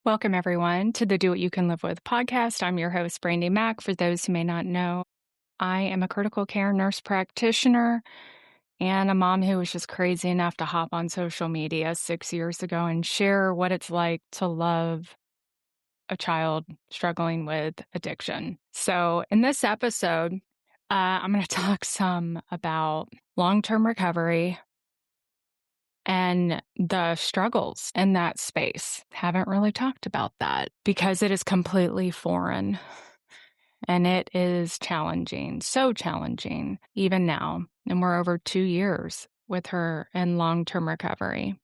Welcome, everyone, to the Do What You Can Live With podcast. I'm your host, Brandi Mac. For those who may not know, I am a critical care nurse practitioner and a mom who was just crazy enough to hop on social media 6 years ago and share what it's like to love a child struggling with addiction. So, in this episode, I'm going to talk some about long-term recovery and the struggles in that space. Haven't really talked about that because it is completely foreign and it is challenging, so challenging, even now. And we're over 2 years with her in long-term recovery.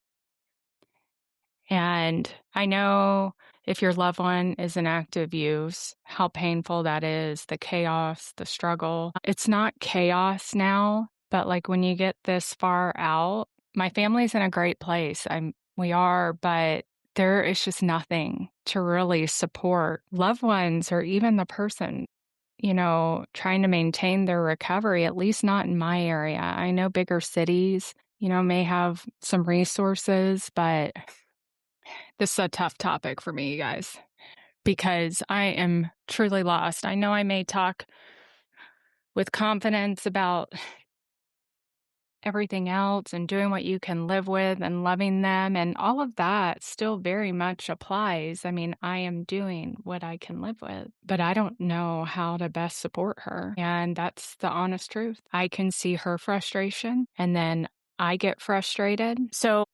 And I know if your loved one is in active use, how painful that is, the chaos, the struggle. It's not chaos now, but like when you get this far out, my family's in a great place. We are, but there is just nothing to really support loved ones or even the person, trying to maintain their recovery, at least not in my area. I know bigger cities, may have some resources, but this is a tough topic for me, you guys, because I am truly lost. I know I may talk with confidence about everything else and doing what you can live with and loving them, and all of that still very much applies. I mean, I am doing what I can live with, but I don't know how to best support her. And that's the honest truth. I can see her frustration, and then I get frustrated. So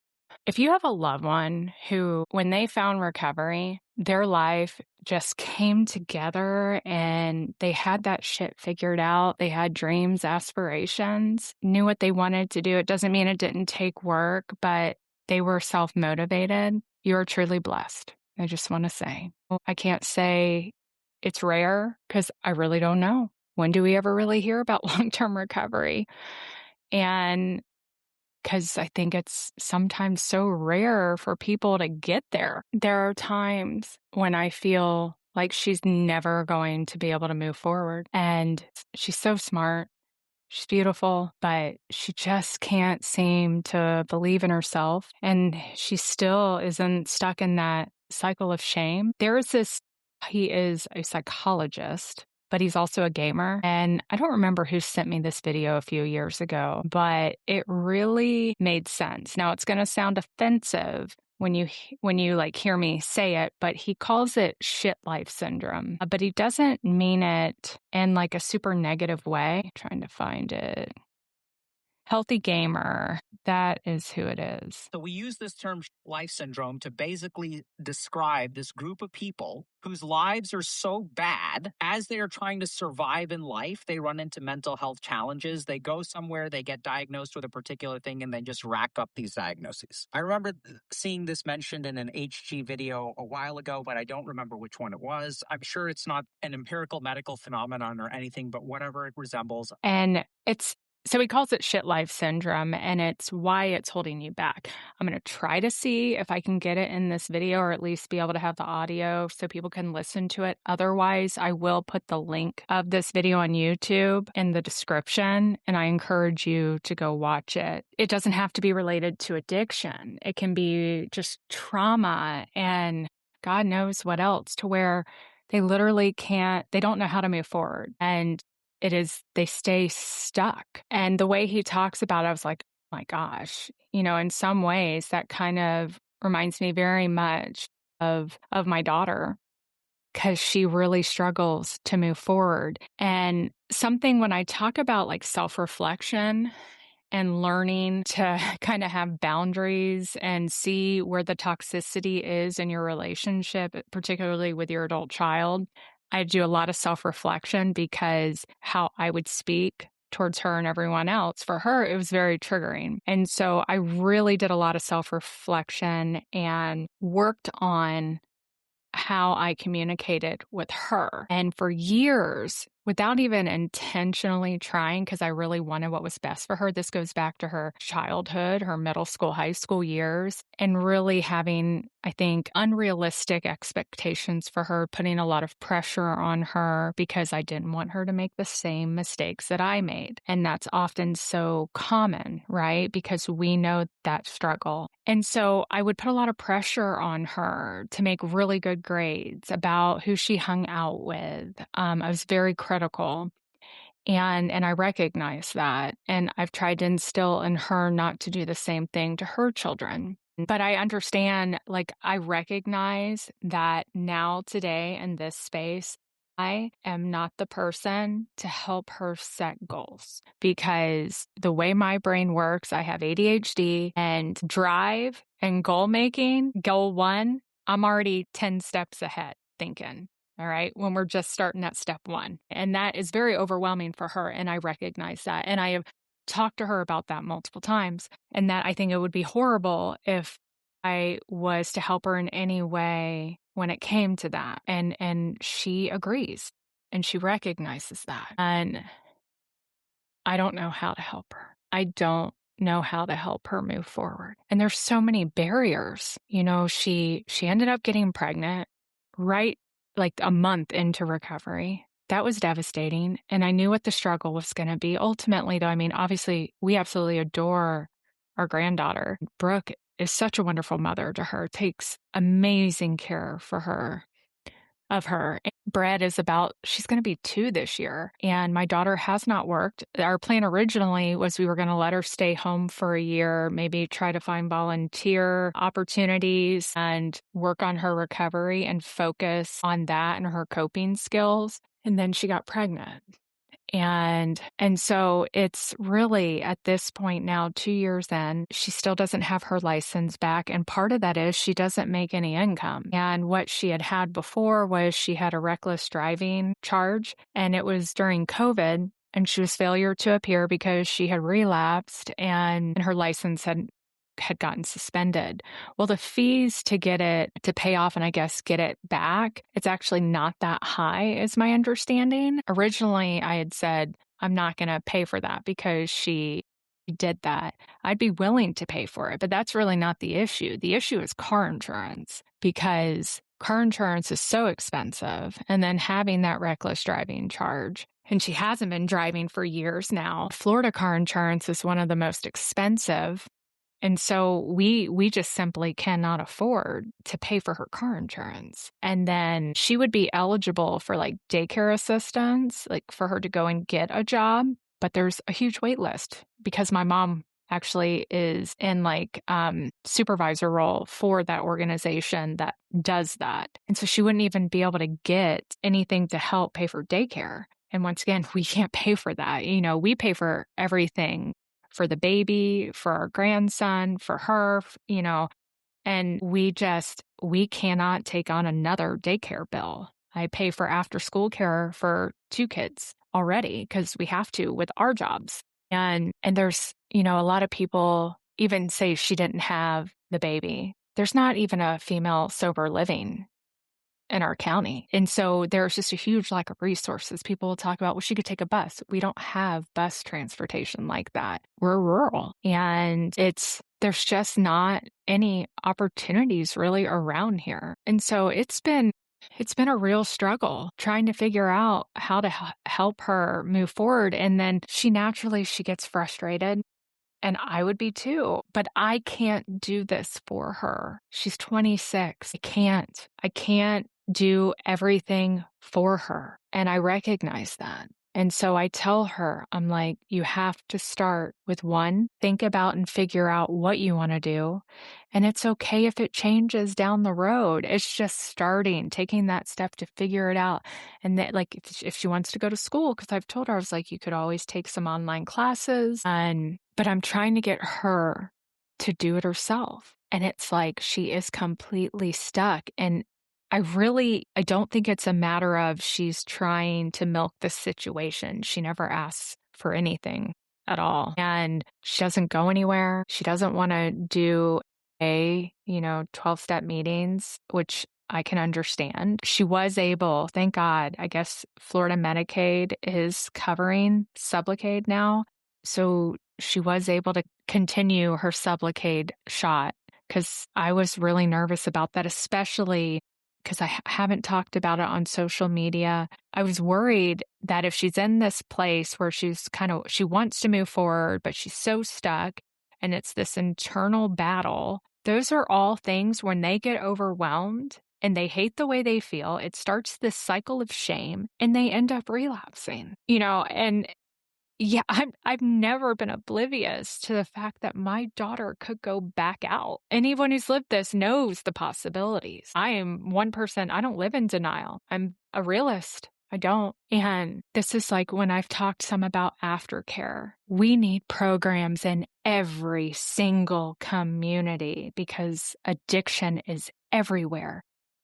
if you have a loved one who, when they found recovery, their life just came together and they had that shit figured out, they had dreams, aspirations, knew what they wanted to do. It doesn't mean it didn't take work, but they were self-motivated. You are truly blessed. I just want to say, I can't say it's rare because I really don't know. When do we ever really hear about long-term recovery? And because I think it's sometimes so rare for people to get there. There are times when I feel like she's never going to be able to move forward. And she's so smart. She's beautiful, but she just can't seem to believe in herself. And she still isn't stuck in that cycle of shame. He is a psychologist, but he's also a gamer. And I don't remember who sent me this video a few years ago, but it really made sense. Now it's going to sound offensive when you like hear me say it, but he calls it shit life syndrome, but he doesn't mean it in like a super negative way. I'm trying to find it. Healthy gamer. That is who it is. So we use this term life syndrome to basically describe this group of people whose lives are so bad as they are trying to survive in life, they run into mental health challenges. They go somewhere, they get diagnosed with a particular thing, and they just rack up these diagnoses. I remember seeing this mentioned in an HG video a while ago, but I don't remember which one it was. I'm sure it's not an empirical medical phenomenon or anything, but whatever it resembles. And so he calls it shit life syndrome, and it's why it's holding you back. I'm going to try to see if I can get it in this video, or at least be able to have the audio so people can listen to it. Otherwise, I will put the link of this video on YouTube in the description, and I encourage you to go watch it. It doesn't have to be related to addiction. It can be just trauma and God knows what else, to where they literally they don't know how to move forward. And they stay stuck. And the way he talks about it, I was like, oh my gosh, in some ways that kind of reminds me very much of my daughter, because she really struggles to move forward. And something when I talk about like self-reflection and learning to kind of have boundaries and see where the toxicity is in your relationship, particularly with your adult child, I do a lot of self-reflection, because how I would speak towards her and everyone else, for her, it was very triggering. And so I really did a lot of self-reflection and worked on how I communicated with her. And for years, without even intentionally trying, because I really wanted what was best for her. This goes back to her childhood, her middle school, high school years, and really having, I think, unrealistic expectations for her, putting a lot of pressure on her because I didn't want her to make the same mistakes that I made. And that's often so common, right? Because we know that struggle. And so I would put a lot of pressure on her to make really good grades about who she hung out with. I was very critical, and I recognize that, and I've tried to instill in her not to do the same thing to her children. But I understand, like, I recognize that now, today, in this space, I am not the person to help her set goals because the way my brain works, I have ADHD and drive and goal making. Goal one, I'm already 10 steps ahead thinking. All right. When we're just starting at step one. And that is very overwhelming for her. And I recognize that. And I have talked to her about that multiple times. And that I think it would be horrible if I was to help her in any way when it came to that. And she agrees and she recognizes that. And I don't know how to help her. I don't know how to help her move forward. And there's so many barriers. She ended up getting pregnant right like a month into recovery. That was devastating. And I knew what the struggle was going to be. Ultimately, though, I mean, obviously, we absolutely adore our granddaughter. Brooke is such a wonderful mother to her, takes amazing care of her. Brad is she's going to be 2 this year, and my daughter has not worked. Our plan originally was we were going to let her stay home for a year, maybe try to find volunteer opportunities and work on her recovery and focus on that and her coping skills. And then she got pregnant. And so it's really at this point now, 2 years in, she still doesn't have her license back. And part of that is she doesn't make any income. And what she had before was she had a reckless driving charge, and it was during COVID. And she was failure to appear because she had relapsed and her license had gotten suspended. Well, the fees to get it to pay off and I guess get it back, it's actually not that high, is my understanding. Originally, I had said, I'm not going to pay for that because she did that. I'd be willing to pay for it, but that's really not the issue. The issue is car insurance because car insurance is so expensive. And then having that reckless driving charge. And she hasn't been driving for years now. Florida car insurance is one of the most expensive. And so we just simply cannot afford to pay for her car insurance. And then she would be eligible for like daycare assistance, like for her to go and get a job. But there's a huge wait list because my mom actually is in like supervisor role for that organization that does that. And so she wouldn't even be able to get anything to help pay for daycare. And once again, we can't pay for that. We pay for everything for the baby, for our grandson, for her, and we cannot take on another daycare bill. I pay for after school care for 2 kids already because we have to with our jobs. And there's, a lot of people even say she didn't have the baby. There's not even a female sober living in our county. And so there's just a huge lack of resources. People will talk about, well, she could take a bus. We don't have bus transportation like that. We're rural and there's just not any opportunities really around here. And so it's been a real struggle trying to figure out how to help her move forward. And then she gets frustrated. And I would be too, but I can't do this for her. She's 26. I can't do everything for her. And I recognize that. And so I tell her, I'm like, you have to start with one, think about and figure out what you want to do. And it's okay if it changes down the road. It's just starting, taking that step to figure it out. And that, like, if she wants to go to school, because I've told her, I was like, you could always take some online classes. But I'm trying to get her to do it herself. And it's like she is completely stuck. And I don't think it's a matter of she's trying to milk the situation. She never asks for anything at all. And she doesn't go anywhere. She doesn't want to do 12-step meetings, which I can understand. She was able, thank God, I guess Florida Medicaid is covering Sublocade now. So she was able to continue her Sublocade shot because I was really nervous about that, especially because I haven't talked about it on social media. I was worried that if she's in this place where she wants to move forward, but she's so stuck and it's this internal battle, those are all things when they get overwhelmed and they hate the way they feel, it starts this cycle of shame and they end up relapsing, and yeah, I've never been oblivious to the fact that my daughter could go back out. Anyone who's lived this knows the possibilities. I am one person, I don't live in denial. I'm a realist. I don't. And this is like when I've talked some about aftercare. We need programs in every single community because addiction is everywhere.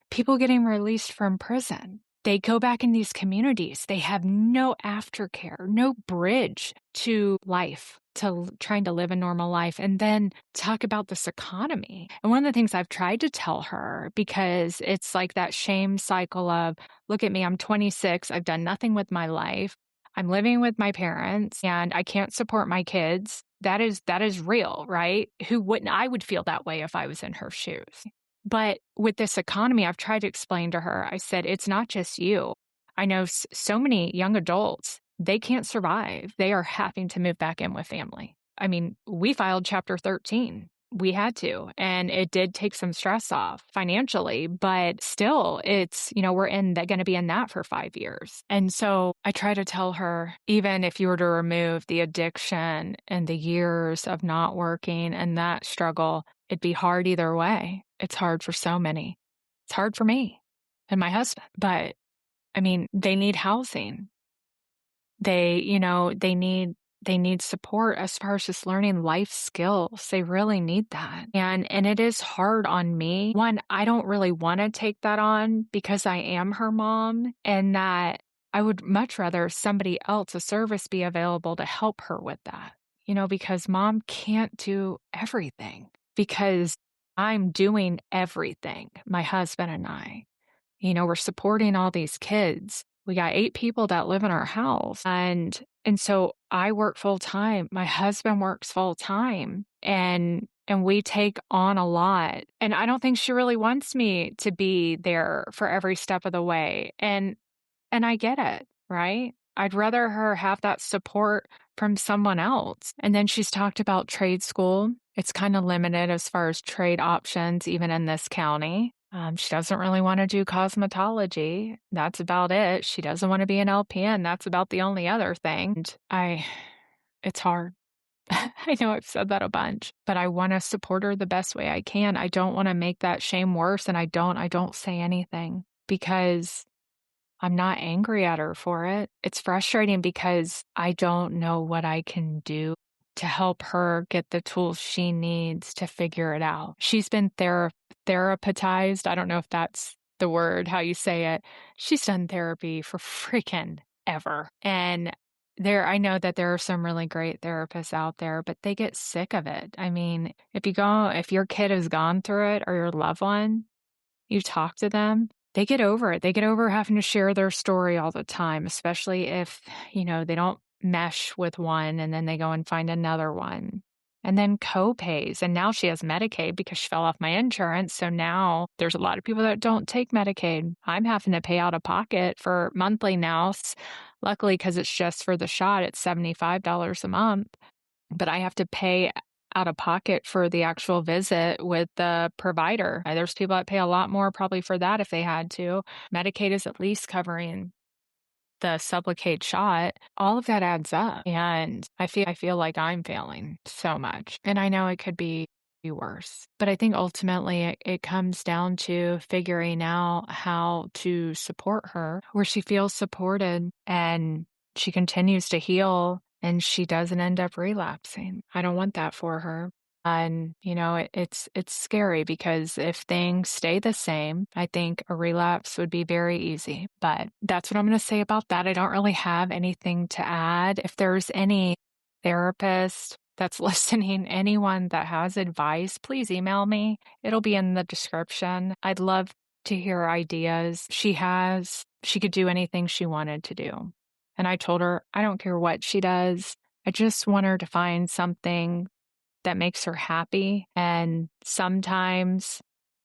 People getting released from prison. They go back in these communities. They have no aftercare, no bridge to life, to trying to live a normal life. And then talk about this economy. And one of the things I've tried to tell her, because it's like that shame cycle of, look at me, I'm 26, I've done nothing with my life. I'm living with my parents and I can't support my kids. That is real, right? Who wouldn't? I would feel that way if I was in her shoes. But with this economy, I've tried to explain to her, I said, it's not just you. I know so many young adults, they can't survive. They are having to move back in with family. I mean, we filed Chapter 13. We had to, and it did take some stress off financially, but still we're going to be in that for 5 years. And so I try to tell her, even if you were to remove the addiction and the years of not working and that struggle, it'd be hard either way. It's hard for so many. It's hard for me and my husband, but I mean, they need housing. They need support as far as just learning life skills. They really need that. And it is hard on me. One, I don't really want to take that on because I am her mom, and that I would much rather somebody else, a service, be available to help her with that. Because mom can't do everything because I'm doing everything, my husband and I. We're supporting all these kids. We got 8 people that live in our house. And so I work full time. My husband works full time. And we take on a lot. And I don't think she really wants me to be there for every step of the way. And I get it, right? I'd rather her have that support from someone else. And then she's talked about trade school. It's kind of limited as far as trade options, even in this county. She doesn't really want to do cosmetology. That's about it. She doesn't want to be an LPN. That's about the only other thing. It's hard. I know I've said that a bunch, but I want to support her the best way I can. I don't want to make that shame worse. And I don't say anything because I'm not angry at her for it. It's frustrating because I don't know what I can do to help her get the tools she needs to figure it out. She's been therapized. I don't know if that's the word, how you say it. She's done therapy for freaking ever. And I know that there are some really great therapists out there, but they get sick of it. I mean, if your kid has gone through it or your loved one, you talk to them, they get over it. They get over having to share their story all the time, especially if, they don't mesh with one and then they go and find another one. And then co-pays. And now she has Medicaid because she fell off my insurance. So now there's a lot of people that don't take Medicaid. I'm having to pay out of pocket for monthly now. Luckily, because it's just for the shot, it's $75 a month. But I have to pay out of pocket for the actual visit with the provider. There's people that pay a lot more probably for that if they had to. Medicaid is at least covering the Sublocade shot. All of that adds up. And I feel like I'm failing so much. And I know it could be worse. But I think ultimately it comes down to figuring out how to support her where she feels supported and she continues to heal and she doesn't end up relapsing. I don't want that for her. And, it's scary because if things stay the same, I think a relapse would be very easy. But that's what I'm going to say about that. I don't really have anything to add. If there's any therapist that's listening, anyone that has advice, please email me. It'll be in the description. I'd love to hear ideas. She could do anything she wanted to do. And I told her, I don't care what she does. I just want her to find something that makes her happy. And sometimes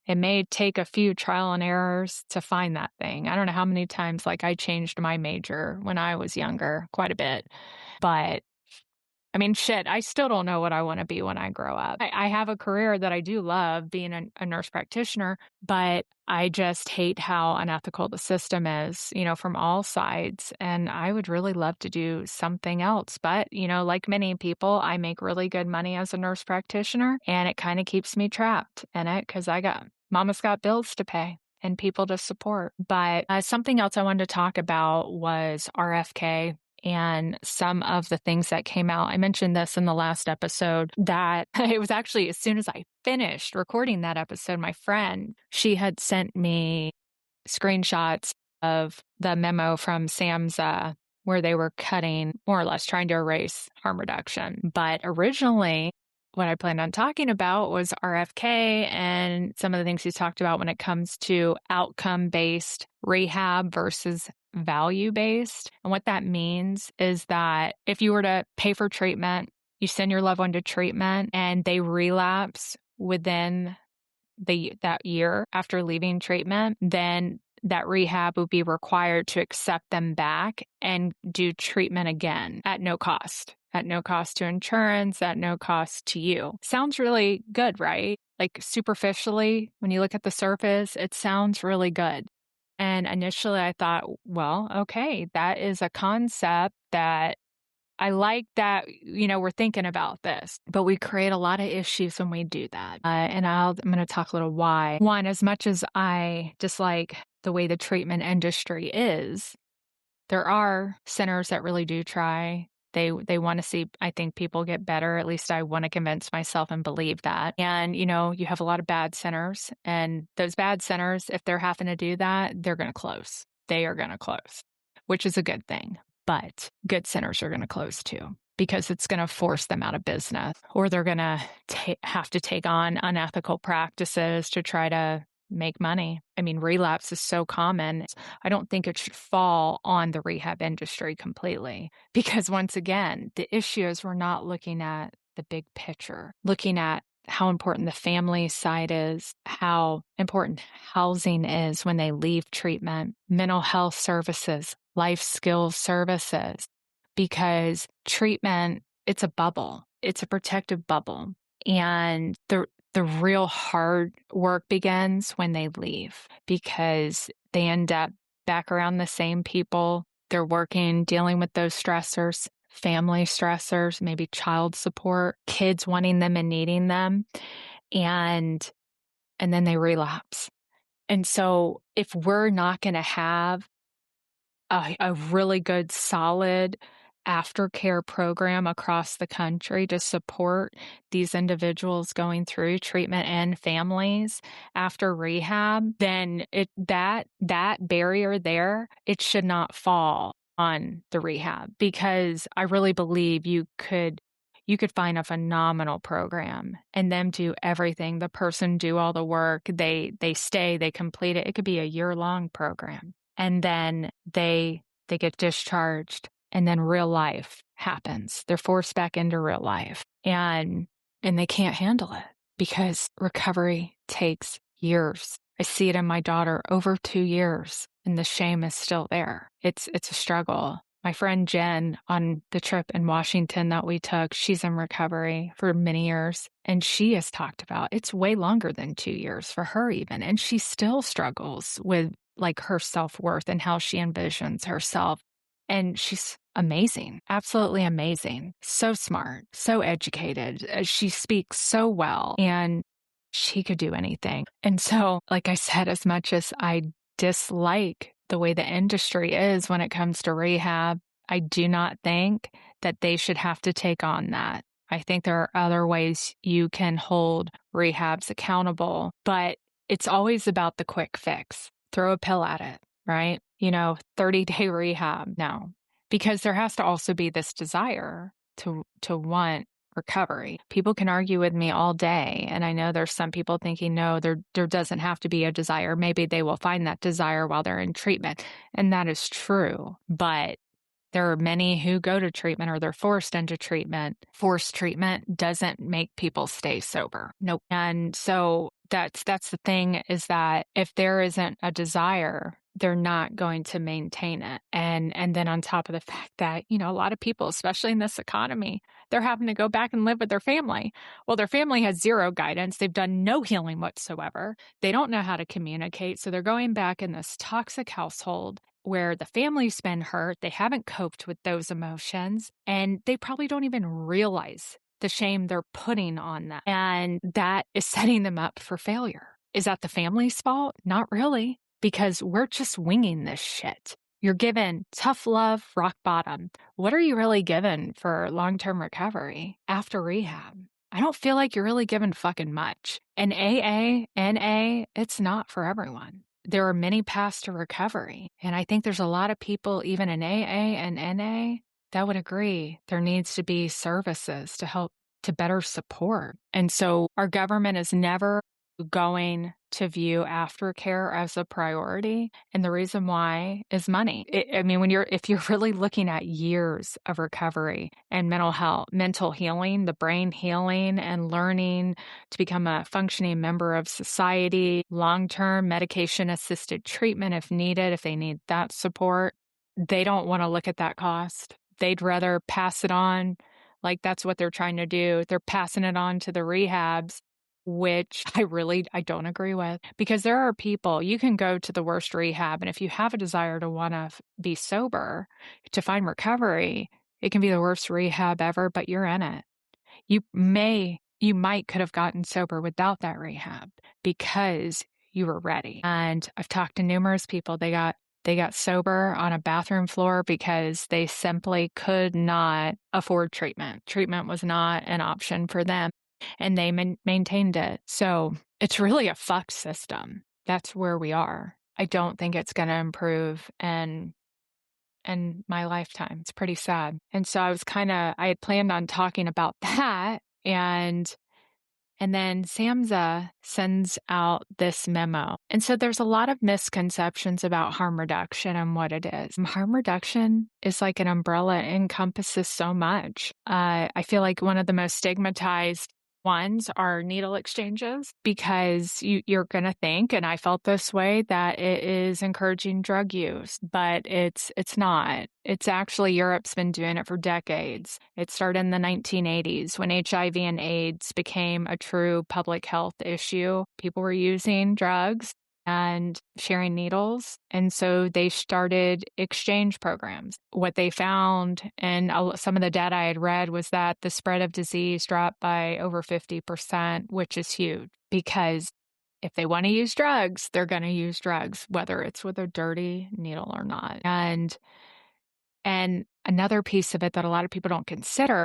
it may take a few trial and errors to find that thing. I don't know how many times, like, I changed my major when I was younger, quite a bit. But I mean, shit, I still don't know what I want to be when I grow up. I have a career that I do love, being a nurse practitioner, but I just hate how unethical the system is, from all sides. And I would really love to do something else. But, like many people, I make really good money as a nurse practitioner, and it kind of keeps me trapped in it because mama's got bills to pay and people to support. But something else I wanted to talk about was RFK and some of the things that came out. I mentioned this in the last episode that it was actually as soon as I finished recording that episode, my friend, she had sent me screenshots of the memo from SAMHSA where they were cutting, more or less trying to erase harm reduction. But originally, what I planned on talking about was RFK and some of the things he's talked about when it comes to outcome-based rehab versus value-based. And what that means is that if you were to pay for treatment, you send your loved one to treatment and they relapse within that year after leaving treatment, then that rehab would be required to accept them back and do treatment again at no cost. At no cost to insurance, at no cost to you. Sounds really good, right? Like superficially, when you look at the surface, it sounds really good. And initially I thought, well, okay, that is a concept that I like that, we're thinking about this, but we create a lot of issues when we do that. And I'm going to talk a little why. One, as much as I dislike the way the treatment industry is, there are centers that really do try. They want to see, I think, people get better. At least I want to convince myself and believe that. And, you have a lot of bad centers, and those bad centers, if they're having to do that, they're going to close. They are going to close, which is a good thing. But good centers are going to close too, because it's going to force them out of business, or they're going to have to take on unethical practices to try to make money. I mean, relapse is so common. I don't think it should fall on the rehab industry completely, because once again, the issue is we're not looking at the big picture, looking at how important the family side is, how important housing is when they leave treatment, mental health services, life skills services, because treatment, it's a bubble. It's a protective bubble. And the real hard work begins when they leave, because they end up back around the same people. They're working, dealing with those stressors, family stressors, maybe child support, kids wanting them and needing them, and then they relapse. And so if we're not going to have a really good, solid aftercare program across the country to support these individuals going through treatment and families after rehab, then that barrier there, it should not fall on the rehab, because I really believe you could find a phenomenal program and them do everything. The person do all the work. They stay, they complete it. It could be a year-long program. And then they get discharged, and then real life happens. They're forced back into real life, and they can't handle it because recovery takes years. I see it in my daughter, over 2 years, and the shame is still there. It's a struggle. My friend Jen, on the trip in Washington that we took, she's in recovery for many years, and she has talked about it's way longer than 2 years for her even, and she still struggles with like her self-worth and how she envisions herself. And she's amazing, absolutely amazing, so smart, so educated. She speaks so well, and she could do anything. And so, like I said, as much as I dislike the way the industry is when it comes to rehab, I do not think that they should have to take on that. I think there are other ways you can hold rehabs accountable, but it's always about the quick fix. Throw a pill at it, right? 30-day rehab. No, because there has to also be this desire to want recovery. People can argue with me all day, and I know there's some people thinking, no, there doesn't have to be a desire. Maybe they will find that desire while they're in treatment, and that is true. But there are many who go to treatment or they're forced into treatment. Forced treatment doesn't make people stay sober. Nope. And so that's the thing, is that if there isn't a desire, they're not going to maintain it. And then on top of the fact that, a lot of people, especially in this economy, they're having to go back and live with their family. Well, their family has zero guidance. They've done no healing whatsoever. They don't know how to communicate. So they're going back in this toxic household where the family's been hurt, they haven't coped with those emotions, and they probably don't even realize the shame they're putting on them. And that is setting them up for failure. Is that the family's fault? Not really, because we're just winging this shit. You're given tough love, rock bottom. What are you really given for long-term recovery after rehab? I don't feel like you're really given fucking much. And AA, NA, it's not for everyone. There are many paths to recovery. And I think there's a lot of people, even in AA and NA, that would agree there needs to be services to help to better support. And so our government is never going to view aftercare as a priority. And the reason why is money. If you're really looking at years of recovery and mental healing, the brain healing and learning to become a functioning member of society, long-term medication assisted treatment if needed, if they need that support, they don't want to look at that cost. They'd rather pass it on. Like that's what they're trying to do. They're passing it on to the rehabs, which I don't agree with, because there are people, you can go to the worst rehab, and if you have a desire to want to be sober, to find recovery, it can be the worst rehab ever, but you're in it. You might could have gotten sober without that rehab because you were ready. And I've talked to numerous people, they got sober on a bathroom floor because they simply could not afford treatment. Treatment was not an option for them, and they maintained it. So it's really a fucked system. That's where we are. I don't think it's going to improve in my lifetime. It's pretty sad. And so I had planned on talking about that, and then SAMHSA sends out this memo. And so there's a lot of misconceptions about harm reduction and what it is. Harm reduction is like an umbrella. It encompasses so much. I feel like one of the most stigmatized ones are needle exchanges, because you're going to think, and I felt this way, that it is encouraging drug use, but it's not. It's actually, Europe's been doing it for decades. It started in the 1980s when HIV and AIDS became a true public health issue. People were using drugs and sharing needles. And so they started exchange programs. What they found, and some of the data I had read, was that the spread of disease dropped by over 50%, which is huge, because if they want to use drugs, they're going to use drugs, whether it's with a dirty needle or not. And another piece of it that a lot of people don't consider,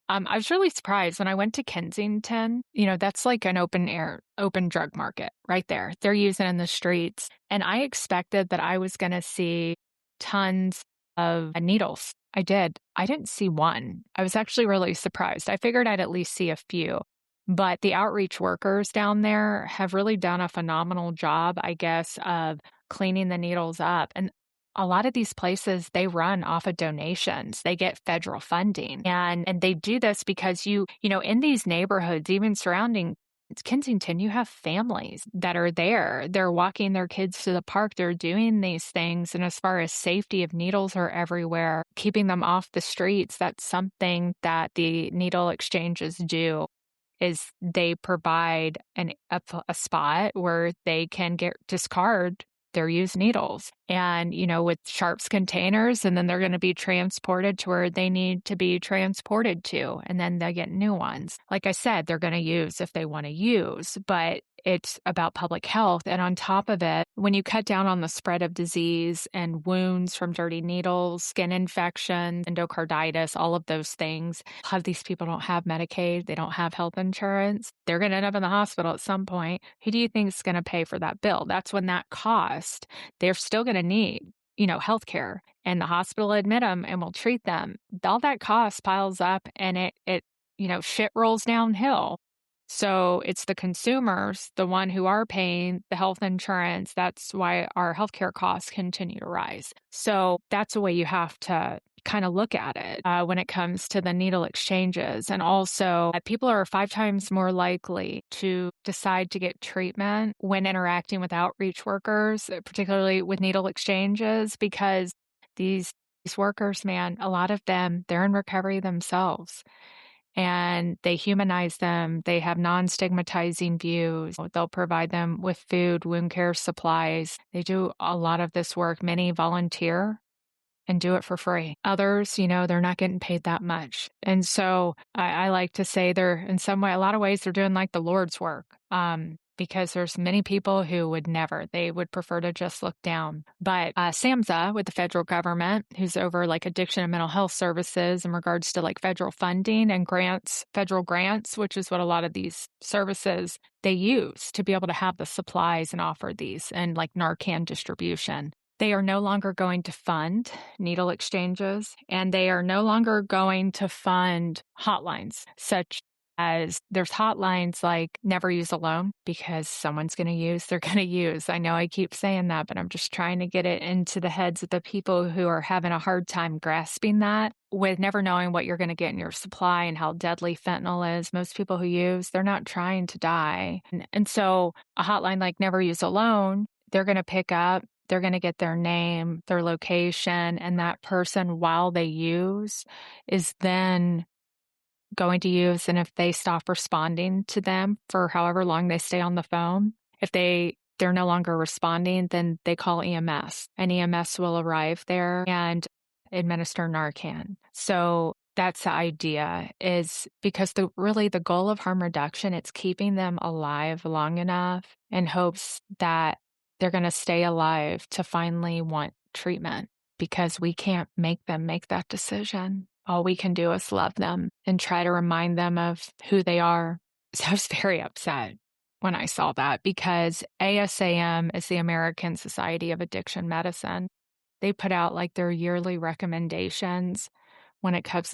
I was really surprised when I went to Kensington. That's like an open drug market right there. They're using it in the streets. And I expected that I was going to see tons of needles. I did. I didn't see one. I was actually really surprised. I figured I'd at least see a few. But the outreach workers down there have really done a phenomenal job, I guess, of cleaning the needles up. And a lot of these places, they run off of donations. They get federal funding. And they do this because in these neighborhoods, even surrounding Kensington, you have families that are there. They're walking their kids to the park. They're doing these things. And as far as safety, if needles are everywhere, keeping them off the streets, that's something that the needle exchanges do. Is they provide a spot where they can discard their used needles, and with sharps containers, and then they're going to be transported to where they need to be transported to, and then they get new ones. Like I said, they're going to use if they want to use, but it's about public health. And on top of it, when you cut down on the spread of disease and wounds from dirty needles, skin infections, endocarditis, all of those things, a lot of these people don't have Medicaid. They don't have health insurance. They're going to end up in the hospital at some point. Who do you think is going to pay for that bill? That's when that cost, they're still going to need health care, and the hospital will admit them and will treat them. All that cost piles up, and it shit rolls downhill. So it's the consumers, the one who are paying the health insurance. That's why our healthcare costs continue to rise. So that's the way you have to kind of look at it when it comes to the needle exchanges. And also, people are 5 times more likely to decide to get treatment when interacting with outreach workers, particularly with needle exchanges, because these workers, man, a lot of them, they're in recovery themselves and they humanize them. They have non stigmatizing views. They'll provide them with food, wound care supplies. They do a lot of this work. Many volunteer and do it for free. Others, they're not getting paid that much. And so I like to say they're in some way, a lot of ways, they're doing like the Lord's work. Because there's many people who would never, they would prefer to just look down. But SAMHSA with the federal government, who's over like addiction and mental health services in regards to like federal funding and grants, federal grants, which is what a lot of these services they use to be able to have the supplies and offer these and like Narcan distribution. They are no longer going to fund needle exchanges, and they are no longer going to fund hotlines such as there's hotlines like Never Use Alone because someone's going to use, they're going to use. I know I keep saying that, but I'm just trying to get it into the heads of the people who are having a hard time grasping that with never knowing what you're going to get in your supply and how deadly fentanyl is. Most people who use, they're not trying to die. And so a hotline like Never Use Alone, they're going to pick up, they're going to get their name, their location, and that person while they use is then going to use. And if they stop responding to them for however long they stay on the phone, if they're no longer responding, then they call EMS and EMS will arrive there and administer Narcan. So that's the idea, is because really the goal of harm reduction, it's keeping them alive long enough in hopes that they're going to stay alive to finally want treatment, because we can't make them make that decision. All we can do is love them and try to remind them of who they are. So I was very upset when I saw that, because ASAM is the American Society of Addiction Medicine. They put out like their yearly recommendations when it comes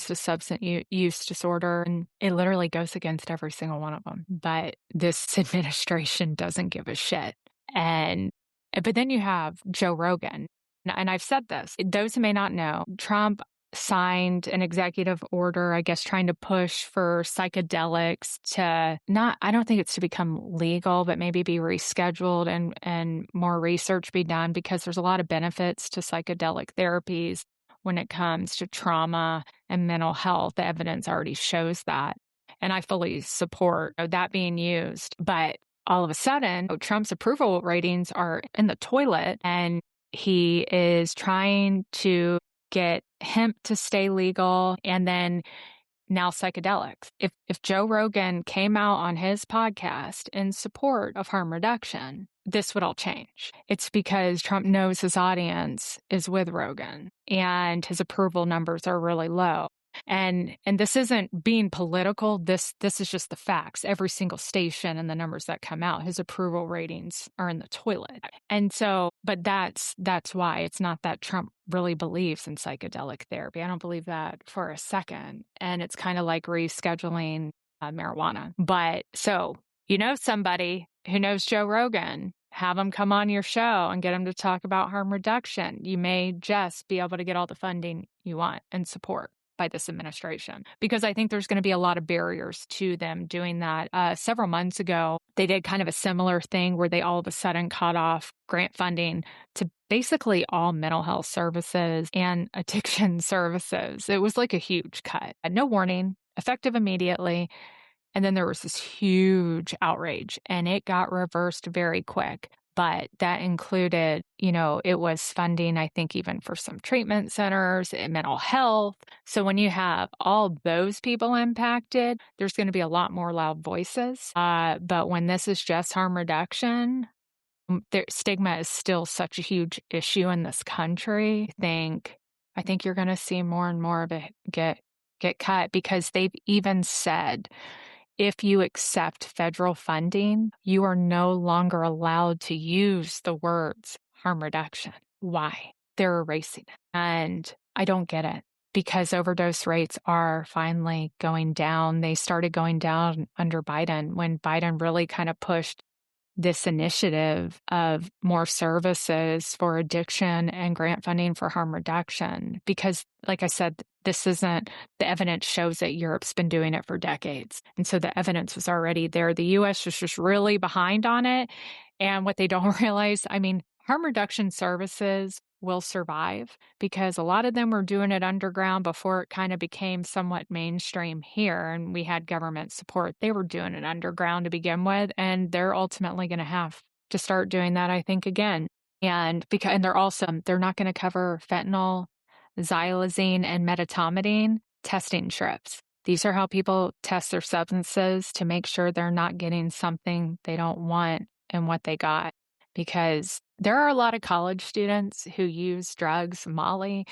to substance use disorder, and it literally goes against every single one of them. But this administration doesn't give a shit. But then you have Joe Rogan. And I've said this, those who may not know, Trump signed an executive order, I guess, trying to push for psychedelics to not, I don't think it's to become legal, but maybe be rescheduled and more research be done, because there's a lot of benefits to psychedelic therapies when it comes to trauma and mental health. The evidence already shows that. And I fully support that being used. But all of a sudden, Trump's approval ratings are in the toilet, and he is trying to get hemp to stay legal, and then now psychedelics. If Joe Rogan came out on his podcast in support of harm reduction, this would all change. It's because Trump knows his audience is with Rogan and his approval numbers are really low. And this isn't being political. This is just the facts. Every single station and the numbers that come out, his approval ratings are in the toilet. And so, but that's why. It's not that Trump really believes in psychedelic therapy. I don't believe that for a second. And it's kind of like rescheduling marijuana. But so, somebody who knows Joe Rogan, have him come on your show and get him to talk about harm reduction. You may just be able to get all the funding you want and support by this administration, because I think there's going to be a lot of barriers to them doing that. Several months ago, they did kind of a similar thing where they all of a sudden cut off grant funding to basically all mental health services and addiction services. It was like a huge cut. No warning, effective immediately. And then there was this huge outrage, and it got reversed very quick. But that included, it was funding, I think, even for some treatment centers and mental health. So when you have all those people impacted, there's going to be a lot more loud voices. But when this is just harm reduction, stigma is still such a huge issue in this country. I think you're going to see more and more of it get cut, because they've even said, if you accept federal funding, you are no longer allowed to use the words harm reduction. Why? They're erasing it. And I don't get it. because overdose rates are finally going down. They started going down under Biden when Biden really kind of pushed this initiative of more services for addiction and grant funding for harm reduction. Because, like I said, this isn't the evidence shows that Europe's been doing it for decades. And so the evidence was already there. The US was just really behind on it. And what they don't realize, I mean, harm reduction services will survive because a lot of them were doing it underground before it kind of became somewhat mainstream here and we had government support. They were doing it underground to begin with, and they're ultimately going to have to start doing that, I think, again. And they're not going to cover fentanyl, xylazine, and metamethadone testing strips. These are how people test their substances to make sure they're not getting something they don't want in what they got. Because there are a lot of college students who use drugs, Molly,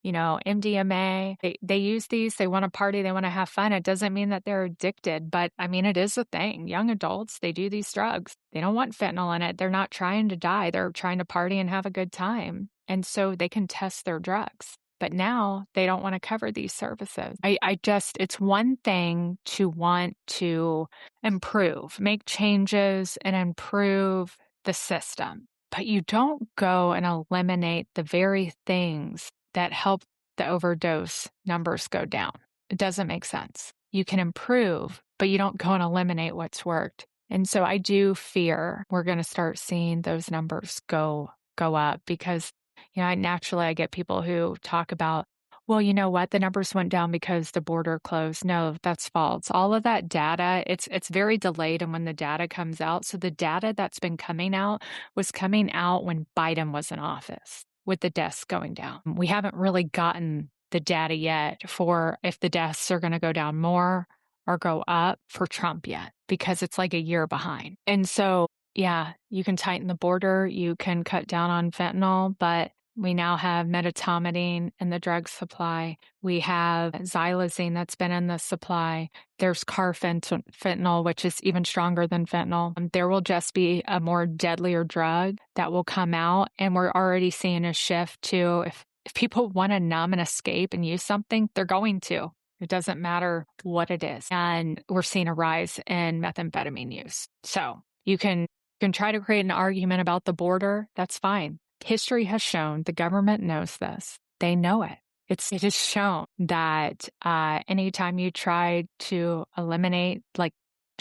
MDMA. They use these, they want to party, they want to have fun. It doesn't mean that they're addicted, but I mean, it is a thing. Young adults, they do these drugs. They don't want fentanyl in it. They're not trying to die. They're trying to party and have a good time. And so they can test their drugs. But now they don't want to cover these services. It's one thing to want to improve, make changes and improve the system, but you don't go and eliminate the very things that help the overdose numbers go down. It doesn't make sense. You can improve, but you don't go and eliminate what's worked. And so I do fear we're going to start seeing those numbers go up because naturally I get people who talk about, well, you know what? The numbers went down because the border closed. No, that's false. All of that data, it's very delayed and when the data comes out. So the data that's been coming out was coming out when Biden was in office with the deaths going down. We haven't really gotten the data yet for if the deaths are going to go down more or go up for Trump yet because it's like a year behind. And so, yeah, you can tighten the border, you can cut down on fentanyl, but we now have metamethadone in the drug supply. We have xylazine that's been in the supply. There's carfentanil, which is even stronger than fentanyl. There will just be a more deadlier drug that will come out. And we're already seeing a shift to if people want to numb and escape and use something, they're going to. It doesn't matter what it is. And we're seeing a rise in methamphetamine use. So you can try to create an argument about the border. That's fine. History has shown, the government knows this. They know it. It is shown that anytime you try to eliminate like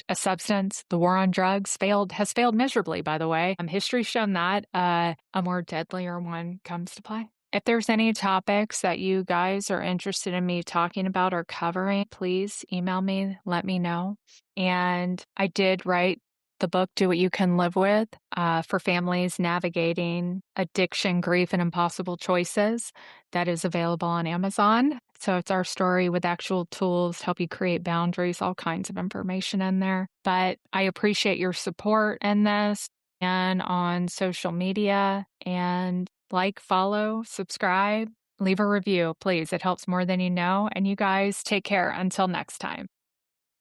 a substance, the war on drugs has failed miserably, by the way. History's shown that a more deadlier one comes to play. If there's any topics that you guys are interested in me talking about or covering, please email me, let me know. And I did write the book, Do What You Can Live With, for families navigating addiction, grief, and impossible choices. That is available on Amazon. So it's our story with actual tools to help you create boundaries, all kinds of information in there. But I appreciate your support in this and on social media. And follow, subscribe, leave a review, please. It helps more than you know. And you guys take care until next time.